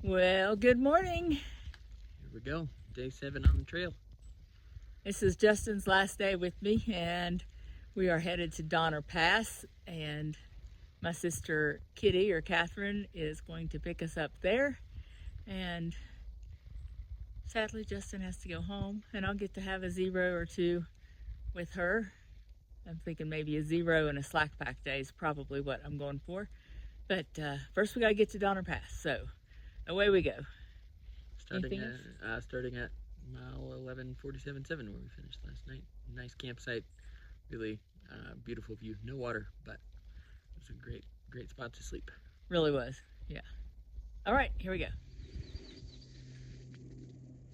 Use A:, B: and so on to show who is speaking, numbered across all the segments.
A: Well, good morning.
B: Here we go, day 7 on the trail.
A: This is Justin's last day with me, and we are headed to Donner Pass, and my sister Kitty, or Catherine, is going to pick us up there, and sadly Justin has to go home, and I'll get to have a 0 or 2 with her. I'm thinking maybe a 0 and a slack pack day is probably what I'm going for, but first we got to get to Donner Pass, so away we go.
B: Starting at mile 11:47.7 where we finished last night. Nice campsite, really beautiful view. No water, but it was a great spot to sleep.
A: Really was, yeah. All right, here we go.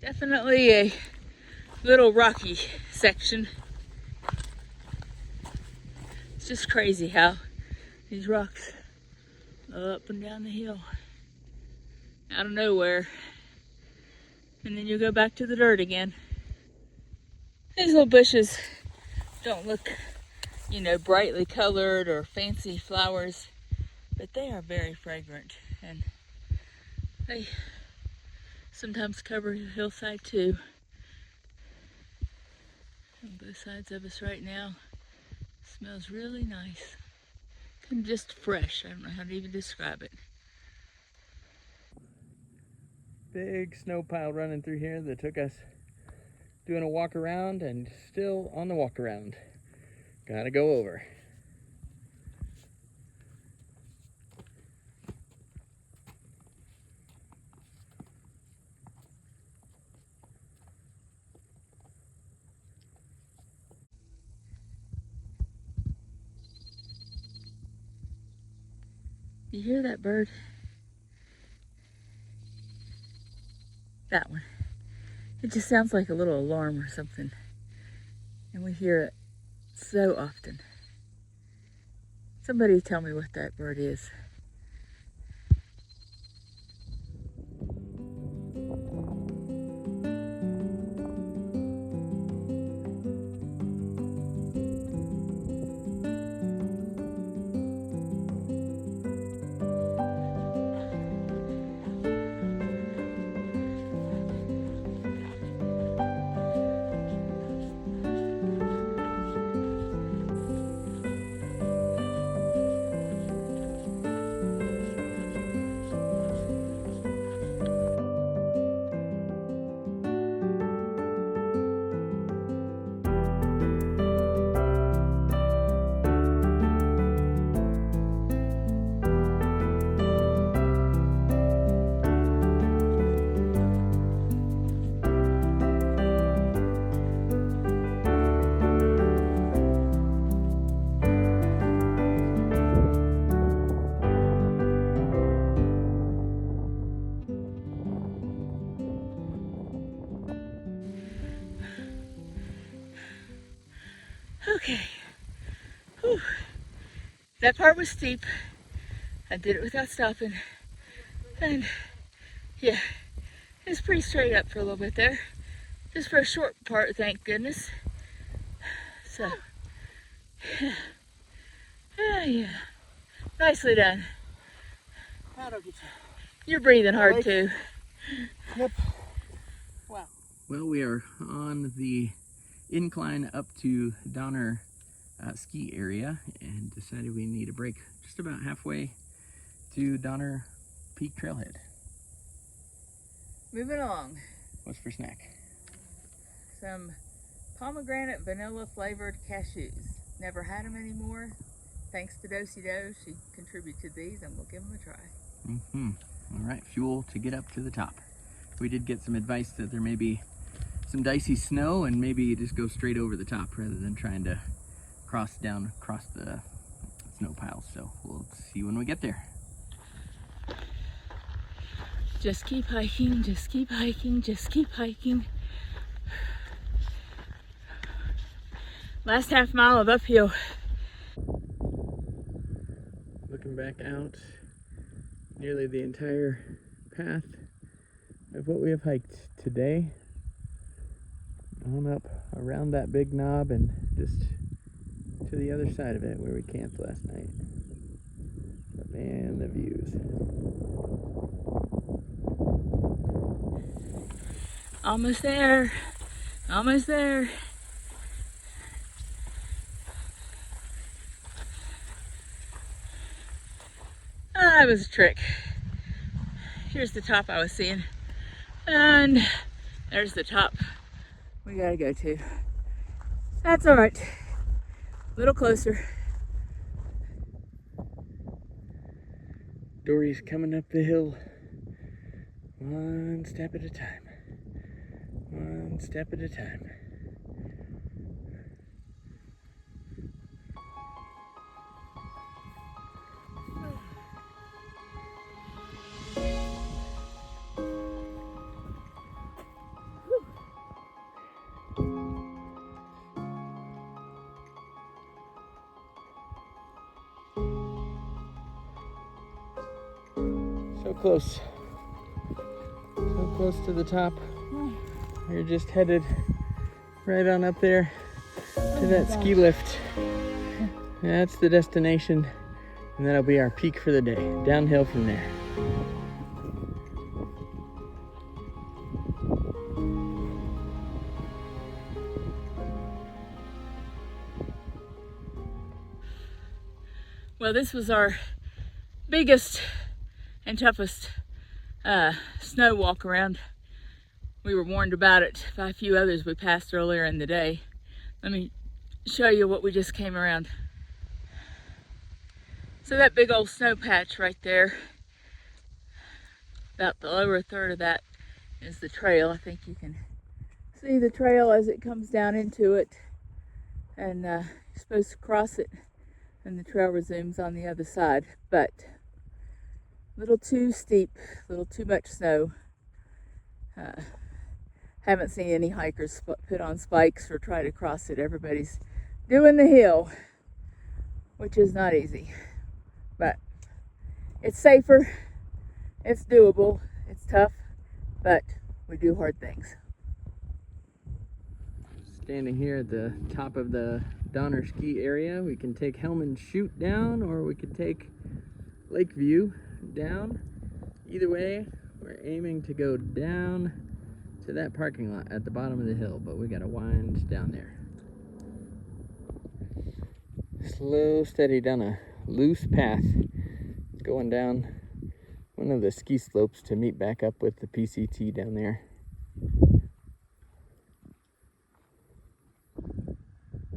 A: Definitely a little rocky section. It's just crazy how these rocks go up and down the hill out of nowhere, and then you go back to the dirt again. These little bushes don't look, brightly colored or fancy flowers, but they are very fragrant, and they sometimes cover the hillside too. On both sides of us right now. Smells really nice. And just fresh. I don't know how to even describe it.
B: Big snow pile running through here that took us doing a walk around, and still on the walk around. Gotta go over.
A: You hear that bird? That one. It just sounds like a little alarm or something. And we hear it so often. Somebody tell me what that bird is. Okay. Whew. That part was steep. I did it without stopping. And yeah, it's pretty straight up for a little bit there. Just for a short part, thank goodness. So, yeah. Nicely done. You're breathing hard too.
B: Yep. Wow. Well, we are on the incline up to Donner ski area, and decided we need a break just about halfway to Donner Peak Trailhead.
A: Moving along.
B: What's for snack?
A: Some pomegranate vanilla flavored cashews. Never had them anymore. Thanks to Dory, she contributed these, and we'll give them a try.
B: All right, fuel to get up to the top. We did get some advice that there may be some dicey snow, and maybe you just go straight over the top rather than trying to cross the snow piles. So we'll see when we get there.
A: Just keep hiking, just keep hiking, just keep hiking. Last half mile of uphill.
B: Looking back out, nearly the entire path of what we have hiked today. On up around that big knob and just to the other side of it where we camped last night. But man, the views.
A: Almost there. Almost there. Ah, that was a trick. Here's the top I was seeing. And there's the top we gotta go to. That's all right. A little closer.
B: Dory's coming up the hill one step at a time. One step at a time. So close. So close to the top. We're just headed right on up there to that ski lift. That's the destination, and that'll be our peak for the day. Downhill from there.
A: Well, this was our biggest and toughest snow walk around. We were warned about it by a few others we passed earlier in the day. Let me show you what we just came around. So that big old snow patch right there, about the lower third of that is the trail. I think you can see the trail as it comes down into it, and you're supposed to cross it and the trail resumes on the other side, but a little too steep, a little too much snow. Haven't seen any hikers put on spikes or try to cross it. Everybody's doing the hill, which is not easy, but it's safer, it's doable, it's tough, but we do hard things.
B: Standing here at the top of the Donner ski area, we can take Hellman Chute down, or we could take Lakeview down. Either way, we're aiming to go down to that parking lot at the bottom of the hill, but we gotta wind down there. Slow, steady down a loose path, going down one of the ski slopes to meet back up with the PCT down there.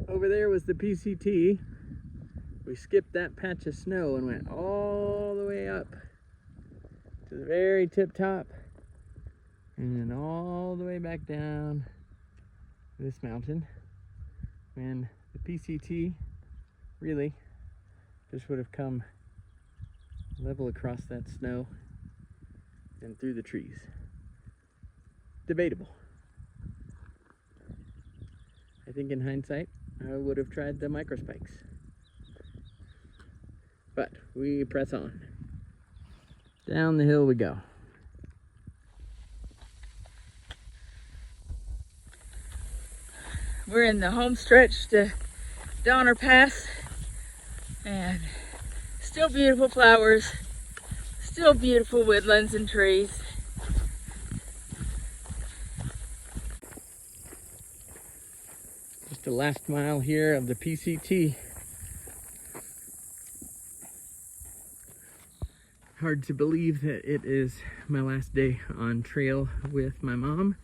B: Over there was the PCT. We skipped that patch of snow and went all the way up to the very tip top, and then all the way back down this mountain. And the PCT really just would have come level across that snow and through the trees. Debatable. I think in hindsight, I would have tried the microspikes. But we press on. Down the hill we go.
A: We're in the home stretch to Donner Pass, and still beautiful flowers, still beautiful woodlands and trees.
B: Just the last mile here of the PCT. Hard to believe that it is my last day on trail with my mom.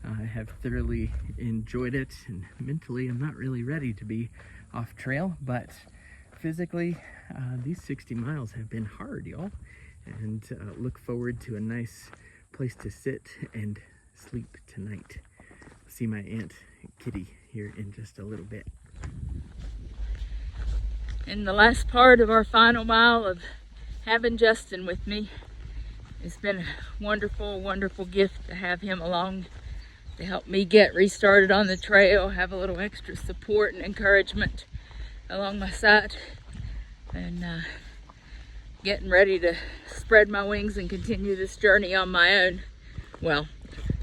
B: I have thoroughly enjoyed it, and mentally I'm not really ready to be off trail, but physically these 60 miles have been hard, y'all, and look forward to a nice place to sit and sleep tonight. See my Aunt Kitty here in just a little bit.
A: In the last part of our final mile of having Justin with me, it's been a wonderful, wonderful gift to have him along to help me get restarted on the trail, have a little extra support and encouragement along my side, and getting ready to spread my wings and continue this journey on my own. Well,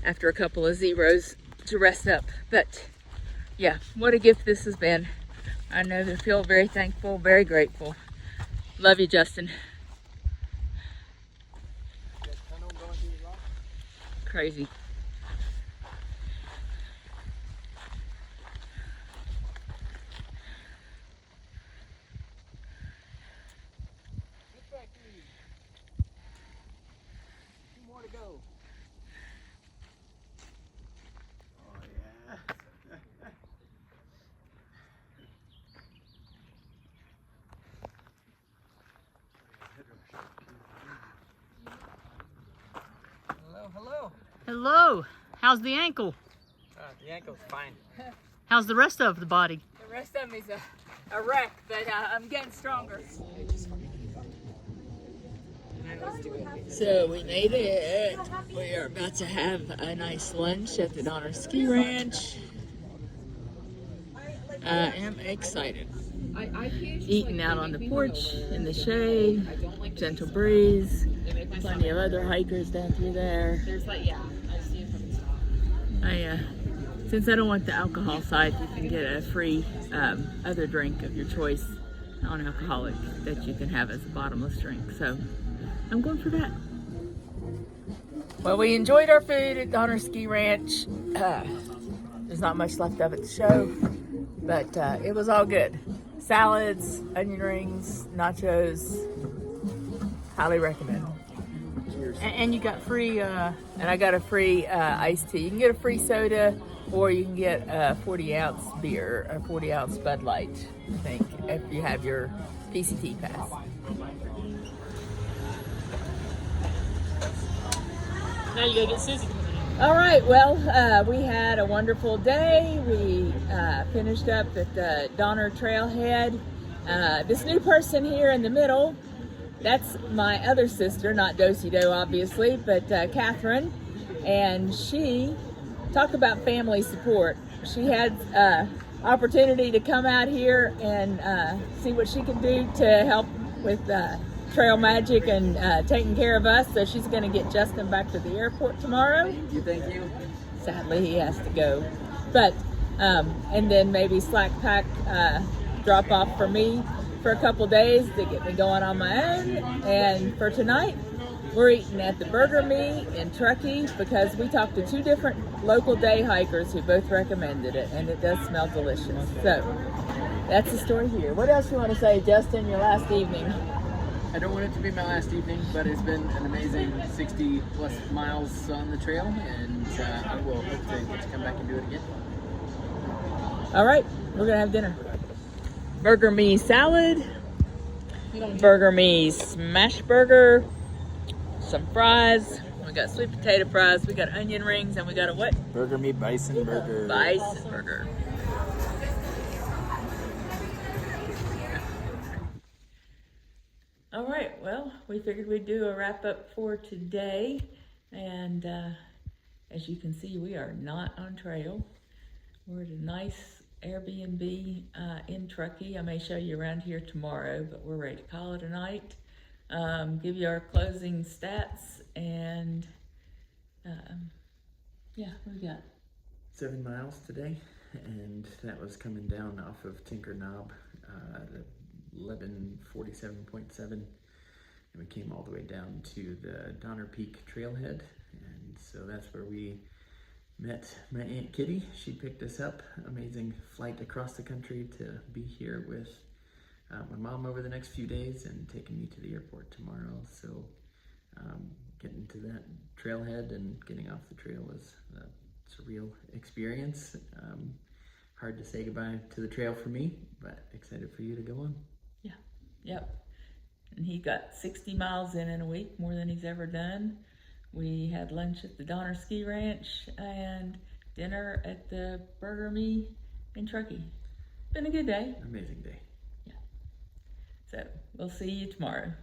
A: after a couple of zeros to rest up. But yeah, what a gift this has been. I know they feel very thankful, very grateful. Love you, Justin. Crazy. Hello. How's the ankle?
B: The ankle's fine.
A: How's the rest of the body?
C: The rest of me's a wreck, but I'm getting stronger.
A: So we made it. We are about to have a nice lunch at the Donner Ski Ranch. I am excited. Eating out on the porch in the shade, gentle breeze, plenty of other hikers down through there. Since I don't want the alcohol side, you can get a free other drink of your choice, non-alcoholic, that you can have as a bottomless drink. So I'm going for that. Well, we enjoyed our food at Donner Ski Ranch. There's not much left of it to show, but it was all good. Salads, onion rings, nachos. Highly recommend.
B: Cheers.
A: And you got free, and I got a free iced tea. You can get a free soda, or you can get a 40-ounce beer, a 40-ounce Bud Light, I think, if you have your PCT pass.
C: Now you gotta get Susie.
A: All right, well, we had a wonderful day. We finished up at the Donner Trailhead. This new person here in the middle, that's my other sister, not Do obviously, but Catherine. And she, talk about family support. She had opportunity to come out here and see what she could do to help with trail magic and taking care of us. So she's going to get Justin back to the airport tomorrow.
B: Thank you.
A: Sadly, he has to go. But, and then maybe slack pack drop off for me for a couple days to get me going on my own. And for tonight, we're eating at the Burger Me in Truckee because we talked to 2 different local day hikers who both recommended it, and it does smell delicious. So that's the story here. What else you want to say, Justin, your last evening?
B: I don't want it to be my last evening, but it's been an amazing 60 plus miles on the trail, and I will hope to get to come back and do it again.
A: All right, we're gonna have dinner. Burger Me salad, Burger Me smash burger, some fries. We got sweet potato fries, we got onion rings, and we got a what?
B: Burger Me bison burger.
A: Bison burger. All right, well, we figured we'd do a wrap up for today. And as you can see, we are not on trail. We're at a nice Airbnb in Truckee. I may show you around here tomorrow, but we're ready to call it a night. Give you our closing stats, and yeah, what we got?
B: 7 miles today, and that was coming down off of Tinker Knob. 1147.7, and we came all the way down to the Donner Peak Trailhead, and so that's where we met my Aunt Kitty. She picked us up. Amazing flight across the country to be here with my mom over the next few days and taking me to the airport tomorrow. So getting to that trailhead and getting off the trail was a surreal experience. Hard to say goodbye to the trail for me, but excited for you to go on.
A: Yeah, yep. And he got 60 miles in a week, more than he's ever done. We had lunch at the Donner Ski Ranch and dinner at the Burger Me in Truckee. Been a good day.
B: Amazing day.
A: Yeah. So we'll see you tomorrow.